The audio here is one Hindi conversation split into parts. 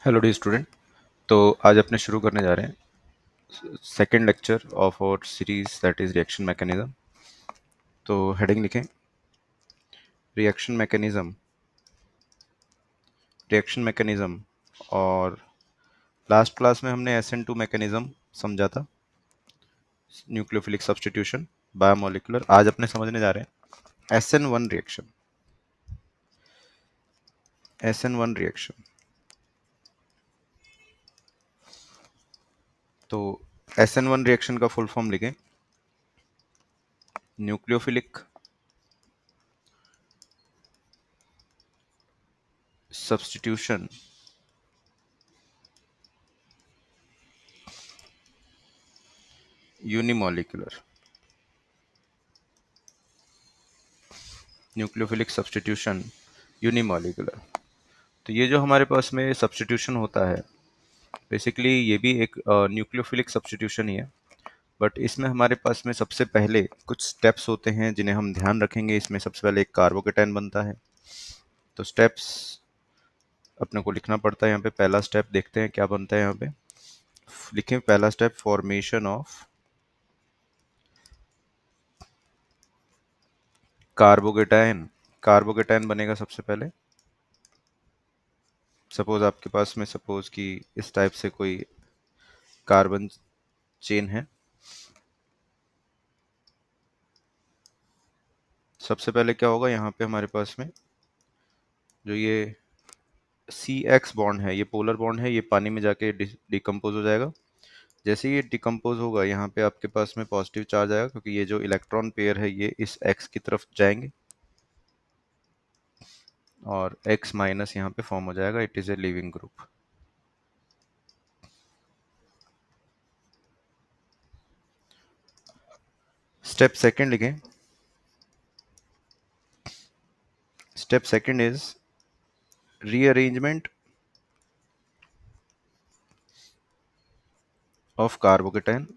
Hello dear student. तो आज अपने शुरू करने जा रहे हैं second lecture of our series that is reaction mechanism. तो हेडिंग लिखें रिएक्शन मैकेनिज्म। Reaction mechanism. और लास्ट क्लास में हमने SN2 मैकेनिज्म समझा था, न्यूक्लियोफिलिक सब्स्टिट्यूशन बायोमोलिकुलर। आज अपने समझने जा रहे हैं SN1 रिएक्शन। SN1 reaction. तो SN1 रिएक्शन का फुल फॉर्म लिखें nucleophilic substitution unimolecular. Nucleophilic substitution unimolecular. तो ये जो हमारे पास में सब्स्टिट्यूशन होता है, बेसिकली ये भी एक न्यूक्लियोफिलिक सब्स्टिट्यूशन ही है, बट इसमें हमारे पास में सबसे पहले कुछ स्टेप्स होते हैं जिन्हें हम ध्यान रखेंगे। इसमें सबसे पहले एक कार्बोकेटाइन बनता है। तो स्टेप्स अपने को लिखना पड़ता है यहाँ पे। पहला स्टेप देखते हैं क्या बनता है यहाँ पे। लिखें पहला step formation of carbocation. Carbocation बनेगा सबसे पहले। सपोज आपके पास में सपोज कि इस टाइप से कोई कार्बन चेन है। सबसे पहले क्या होगा यहाँ पे हमारे पास में जो ये CX बॉन्ड है, ये पोलर बॉन्ड है, ये पानी में जाके डिकम्पोज हो जाएगा। जैसे ही ये डिकम्पोज होगा यहाँ पे आपके पास में पॉजिटिव चार्ज आएगा, क्योंकि ये जो इलेक्ट्रॉन पेयर है ये इस X की तरफ जाएंगे और X माइनस यहाँ पे फॉर्म हो जाएगा। It is a leaving group. Step second लिखें। Step second is rearrangement of carbocation.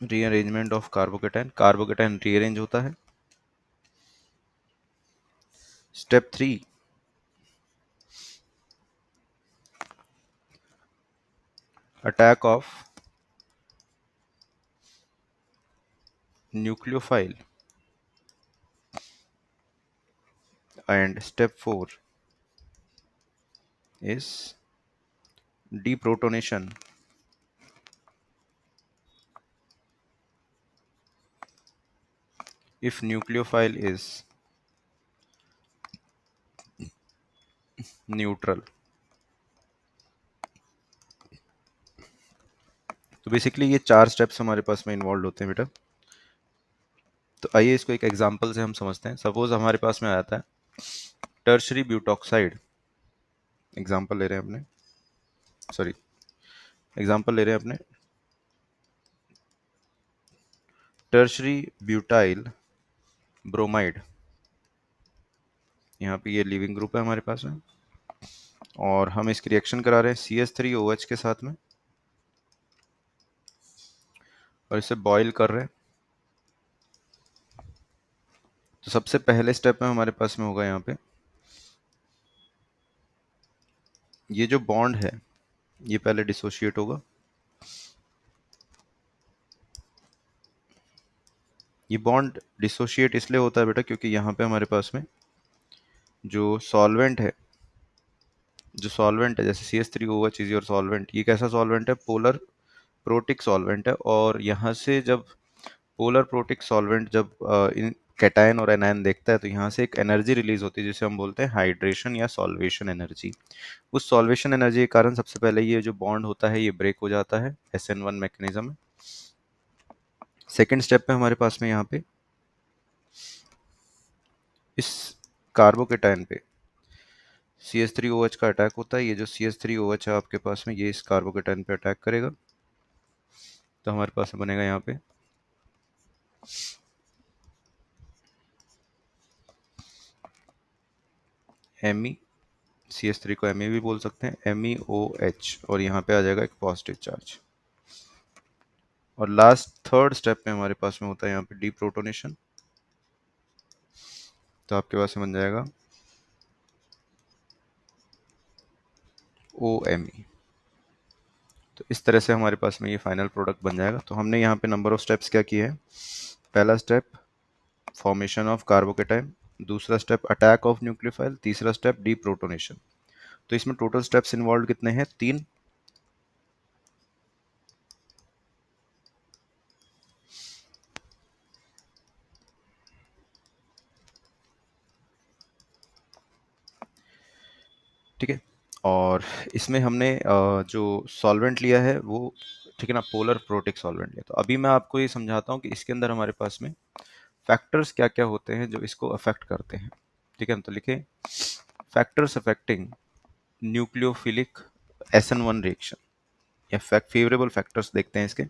Rearrangement of carbocation. Carbocation rearrange होता है। Step three attack of nucleophile. And step four is deprotonation if nucleophile is neutral। तो बेसिकली ये चार स्टेप्स हमारे पास में इन्वॉल्व होते हैं बेटा। तो आइए इसको एक एग्जांपल से हम समझते हैं। सपोज हमारे पास में आता है टर्शरी ब्यूटॉक्साइड। एग्जांपल ले रहे हैं अपने, सॉरी, एग्जांपल ले रहे हैं अपने टर्शरी ब्यूटाइल ब्रोमाइड। यहाँ पे ये लिविंग ग्रुप है हमारे पास में, और हम इसकी रिएक्शन करा रहे हैं CH3OH के साथ में, और इसे बॉयल कर रहे हैं। तो सबसे पहले स्टेप में हमारे पास में होगा यहाँ पे ये जो बॉन्ड है ये पहले डिसोशिएट होगा। ये बॉन्ड डिसोशिएट इसलिए होता है बेटा क्योंकि यहाँ पे हमारे पास में जो सॉल्वेंट है, जैसे CH3OH इज योर सॉल्वेंट। ये कैसा सॉल्वेंट है? पोलर प्रोटिक सॉल्वेंट है। और यहाँ से जब पोलर प्रोटिक सॉल्वेंट जब इन कैटायन और एनायन देखता है तो यहाँ से एक एनर्जी रिलीज होती है जिसे हम बोलते हैं हाइड्रेशन या सॉल्वेशन एनर्जी। उस सॉल्वेशन एनर्जी के कारण सबसे पहले ये जो बॉन्ड होता है ये ब्रेक हो जाता है SN1 मैकेनिज्म में। सेकेंड स्टेप पे हमारे पास में यहाँ पे इस कार्बोकेटाइन पे CH3OH का अटैक होता है। ये जो CH3OH है आपके पास में ये इस कार्बोकेटाइन पे अटैक करेगा। तो हमारे पास बनेगा यहाँ पे Me, CH3 को Me भी बोल सकते हैं, MEOH, और यहाँ पे आ जाएगा एक पॉजिटिव चार्ज। और लास्ट थर्ड स्टेप में हमारे पास में होता है यहाँ पे डीप्रोटोनेशन। तो आपके पास में बन जाएगा OMe। तो इस तरह से हमारे पास में ये फाइनल प्रोडक्ट बन जाएगा। तो हमने यहाँ पे नंबर ऑफ स्टेप्स क्या किए हैं? पहला स्टेप फॉर्मेशन ऑफ कार्बोकेटाइन, दूसरा स्टेप अटैक ऑफ न्यूक्लियोफाइल, तीसरा स्टेप डीप्रोटोनेशन। तो इसमें टोटल स्टेप्स इन्वॉल्व कितने हैं? 3। ठीक है। और इसमें हमने जो सॉल्वेंट लिया है वो, ठीक है ना, पोलर प्रोटिक सॉल्वेंट लिया। तो अभी मैं आपको ये समझाता हूँ कि इसके अंदर हमारे पास में फैक्टर्स क्या क्या होते हैं जो इसको अफेक्ट करते हैं। ठीक है, तो लिखे factors affecting nucleophilic SN1 reaction, या फेवरेबल फैक्टर्स देखते हैं इसके।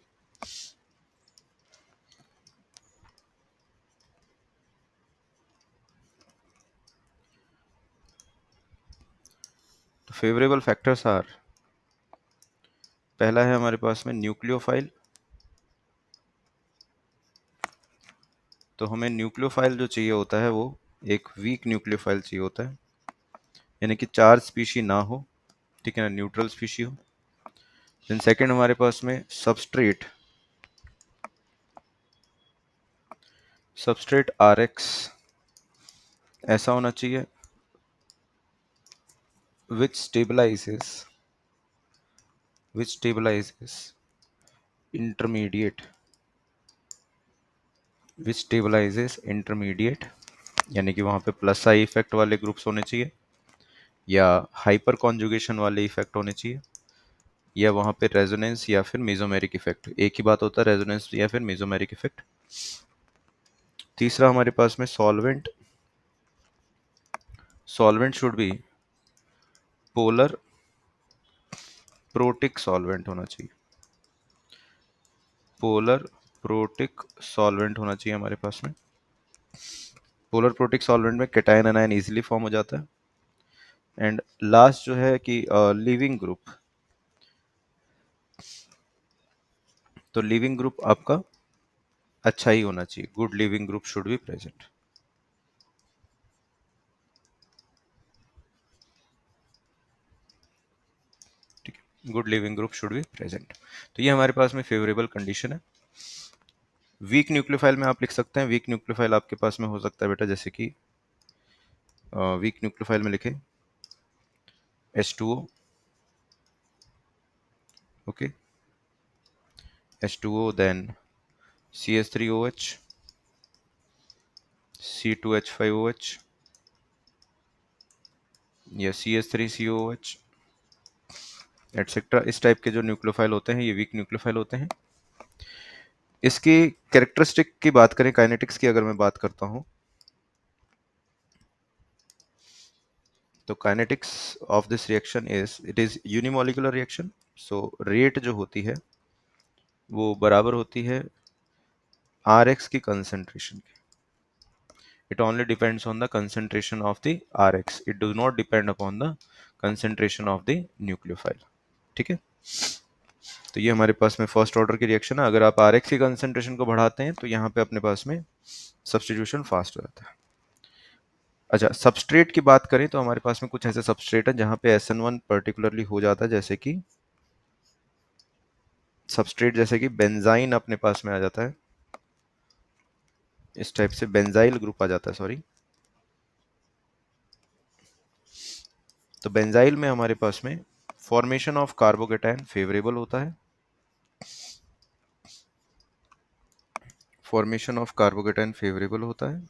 तो फेवरेबल फैक्टर्स आर, पहला है हमारे पास में न्यूक्लियोफाइल। तो हमें न्यूक्लियोफाइल जो चाहिए होता है वो एक वीक न्यूक्लियोफाइल चाहिए होता है, यानी कि चार्ज स्पीशी ना हो, ठीक है ना, न्यूट्रल स्पीशी हो। देन सेकंड हमारे पास में सबस्ट्रेट, सबस्ट्रेट RX ऐसा होना चाहिए which stabilizes which stabilizes intermediate which stabilizes intermediate, यानी कि वहाँ पे प्लस आई इफेक्ट वाले ग्रुप्स होने चाहिए, या हाइपर कॉन्जुगेशन वाले इफेक्ट होने चाहिए, या वहाँ पे रेजोनेंस या फिर मेसोमेरिक इफेक्ट। एक ही बात होता है, रेजोनेंस या फिर मेसोमेरिक इफेक्ट। तीसरा हमारे पास में solvent, solvent should be polar protic solvent होना चाहिए, पोलर प्रोटिक सॉल्वेंट होना चाहिए हमारे पास में। पोलर प्रोटिक सॉल्वेंट में कैटायन एनायन इजीली फॉर्म हो जाता है। एंड लास्ट जो है कि लिविंग ग्रुप, तो लिविंग ग्रुप आपका अच्छा ही होना चाहिए, good leaving group should be present. ठीक है, good leaving group should be present. तो ये हमारे पास में फेवरेबल कंडीशन है। वीक न्यूक्लियोफाइल में आप लिख सकते हैं, वीक न्यूक्लियोफाइल आपके पास में हो सकता है बेटा, जैसे कि वीक न्यूक्लियोफाइल में लिखे H2O, okay, H2O, then CH3OH, C2H5OH, या CH3COOH एटसेट्रा। इस टाइप के जो न्यूक्लियोफाइल होते हैं ये वीक न्यूक्लियोफाइल होते हैं। इसकी कैरेक्टरिस्टिक की बात करें, काइनेटिक्स की अगर मैं बात करता हूं, तो kinetics of this reaction it is unimolecular reaction. So rate जो होती है वो बराबर होती है RX की कंसेंट्रेशन की। It only depends on the concentration of the RX. It does not depend upon the concentration of the nucleophile. ठीक है, तो ये हमारे पास में फर्स्ट ऑर्डर की रिएक्शन है। अगर आप RX की कंसेंट्रेशन को बढ़ाते हैं तो यहाँ पे अपने पास में सब्स्टिट्यूशन फास्ट हो जाता है। अच्छा, सबस्ट्रेट की बात करें तो हमारे पास में कुछ ऐसे सबस्ट्रेट है जहाँ पे SN1 पर्टिकुलरली हो जाता है, जैसे कि सबस्ट्रेट जैसे कि बेंजाइन अपने पास में आ जाता है, इस टाइप से बेंजाइल ग्रुप आ जाता है, सॉरी। तो बेंजाइल में हमारे पास में फॉर्मेशन ऑफ कार्बोकेटाइन फेवरेबल होता है, फॉर्मेशन ऑफ कार्बोकेटाइन फेवरेबल होता है।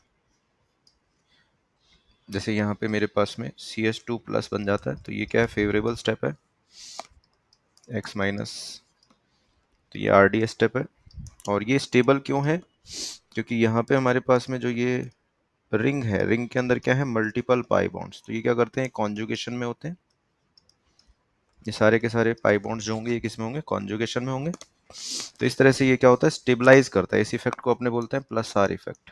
जैसे यहाँ पे मेरे पास में CH2 प्लस बन जाता है, तो ये क्या है, फेवरेबल स्टेप है, X माइनस, तो ये RDS स्टेप है। और ये स्टेबल क्यों है? क्योंकि यहाँ पे हमारे पास में जो ये रिंग है, रिंग के अंदर क्या है, मल्टीपल पाई बॉन्ड्स। तो ये क्या करते हैं, कॉन्जुगेशन में होते हैं। ये सारे के सारे पाई बॉन्ड्स जो होंगे ये किस में होंगे, कॉन्जुगेशन में होंगे। तो इस तरह से ये क्या होता है, स्टेबलाइज करता है। इस इफेक्ट को अपने बोलते हैं प्लस आर इफेक्ट।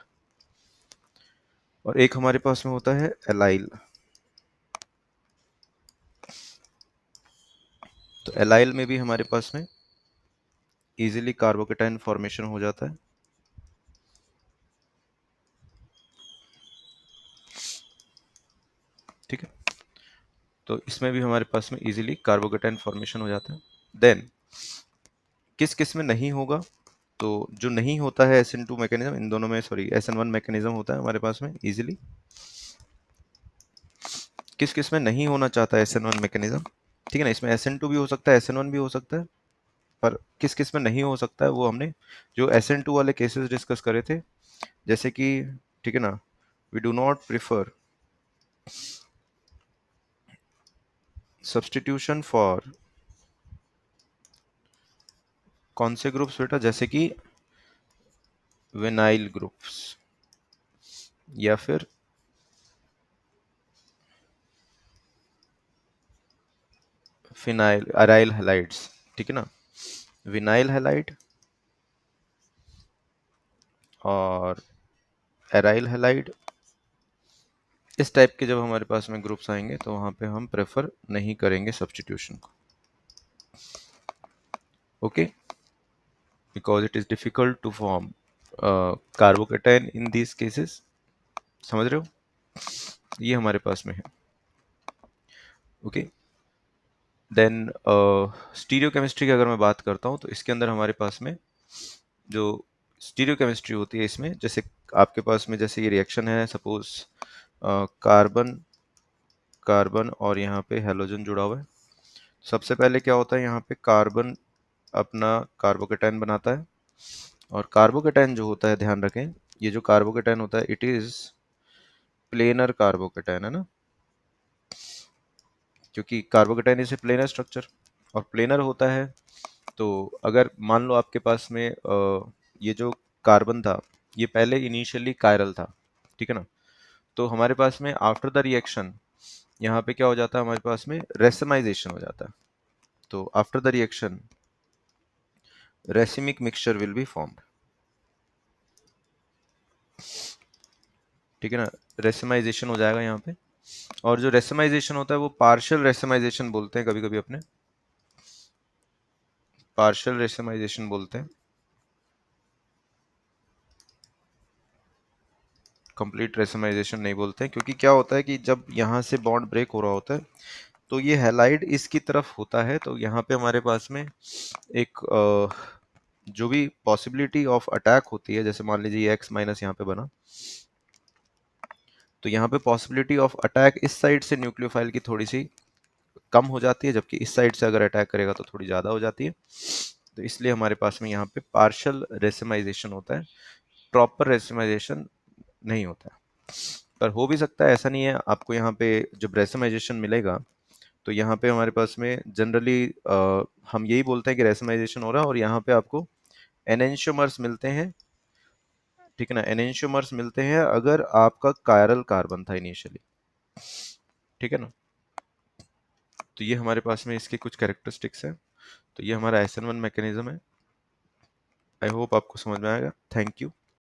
और एक हमारे पास में होता है एलाइल। तो एलाइल में भी हमारे पास में इजीली कार्बोकेटाइन फॉर्मेशन हो जाता है। ठीक है, तो इसमें भी हमारे पास में इजीली कार्बोकेटाइन फॉर्मेशन हो जाता है। देन किस किस में नहीं होगा, तो जो नहीं होता है SN2 मैकेनिज्म, इन दोनों में सॉरी SN1 मैकेनिज्म होता है हमारे पास में इजीली। किस किस में नहीं होना चाहता है SN1 मैकेनिज्म, ठीक है ना, इसमें SN2 भी हो सकता है, SN1 भी हो सकता है, पर किस किस में नहीं हो सकता है वो हमने जो SN2 वाले केसेस डिस्कस करे थे, जैसे कि, ठीक है ना, we do not prefer substitution for कौन से ग्रुप्स बेटा, जैसे कि विनाइल ग्रुप्स या फिर फिनाइल अराइल हैलाइड्स, ठीक है ना, विनाइल हैलाइड और एराइल हैलाइड, इस टाइप के जब हमारे पास में ग्रुप्स आएंगे तो वहां पे हम प्रेफर नहीं करेंगे सब्स्टिट्यूशन को, okay, because it is difficult to form carbocation in these cases, समझ रहे हो, ये हमारे पास में है, ओके। देन स्टीरियो केमिस्ट्री की अगर मैं बात करता हूँ तो इसके अंदर हमारे पास में जो स्टीरियो केमिस्ट्री होती है, इसमें जैसे आपके पास में जैसे ये रिएक्शन है, सपोज कार्बन कार्बन और यहाँ पे हेलोजन जुड़ा हुआ है, सबसे पहले क्या होता है, यहाँ पे कार्बन अपना कार्बोकेटाइन बनाता है, और कार्बोकेटाइन जो होता है, ध्यान रखें, ये जो कार्बोकेटाइन होता है इट इज प्लेनर कार्बोकेटाइन, है ना, क्योंकि carbocation is a planar structure, और प्लेनर होता है, तो अगर मान लो आपके पास में ये जो कार्बन था ये पहले इनिशियली कायरल था, ठीक है ना, तो हमारे पास में आफ्टर द रिएक्शन यहाँ पे क्या हो जाता है, हमारे पास में रेसमाइजेशन हो जाता है, तो after the reaction racemic mixture will be formed, ठीक है ना, रेसमाइजेशन हो जाएगा यहाँ पे, और जो रेसमाइजेशन होता है वो पार्शियल रेसमाइजेशन बोलते हैं, कभी कभी अपने पार्शियल रेसमाइजेशन बोलते हैं, कंप्लीट रेसमाइजेशन नहीं बोलते हैं, क्योंकि क्या होता है कि जब यहाँ से बॉन्ड ब्रेक हो रहा होता है तो ये हैलाइड इसकी तरफ होता है, तो यहाँ पे हमारे पास में एक जो भी पॉसिबिलिटी ऑफ अटैक होती है, जैसे मान लीजिए एक्स माइनस यहाँ पे बना, तो यहाँ पे पॉसिबिलिटी ऑफ अटैक इस साइड से न्यूक्लियोफाइल की थोड़ी सी कम हो जाती है, जबकि इस साइड से अगर अटैक करेगा तो थोड़ी ज़्यादा हो जाती है, तो इसलिए हमारे पास में यहाँ पे पार्शियल रेसिमाइजेशन होता है, प्रॉपर रेसिमाइजेशन नहीं होता है, पर हो भी सकता है, ऐसा नहीं है, आपको यहाँ पे जब रेसिमाइजेशन मिलेगा तो यहाँ पे हमारे पास में जनरली हम यही बोलते हैं कि रेसिमाइजेशन हो रहा है, और यहाँ पे आपको एनेंशियोमर्स मिलते हैं, ठीक है ना, एनेंशियोमर्स मिलते हैं अगर आपका कायरल कार्बन था इनिशियली, ठीक है ना, तो ये हमारे पास में इसके कुछ कैरेक्टरिस्टिक्स हैं, तो ये हमारा SN1 मैकेनिज्म है, आई होप आपको समझ में आएगा, थैंक यू।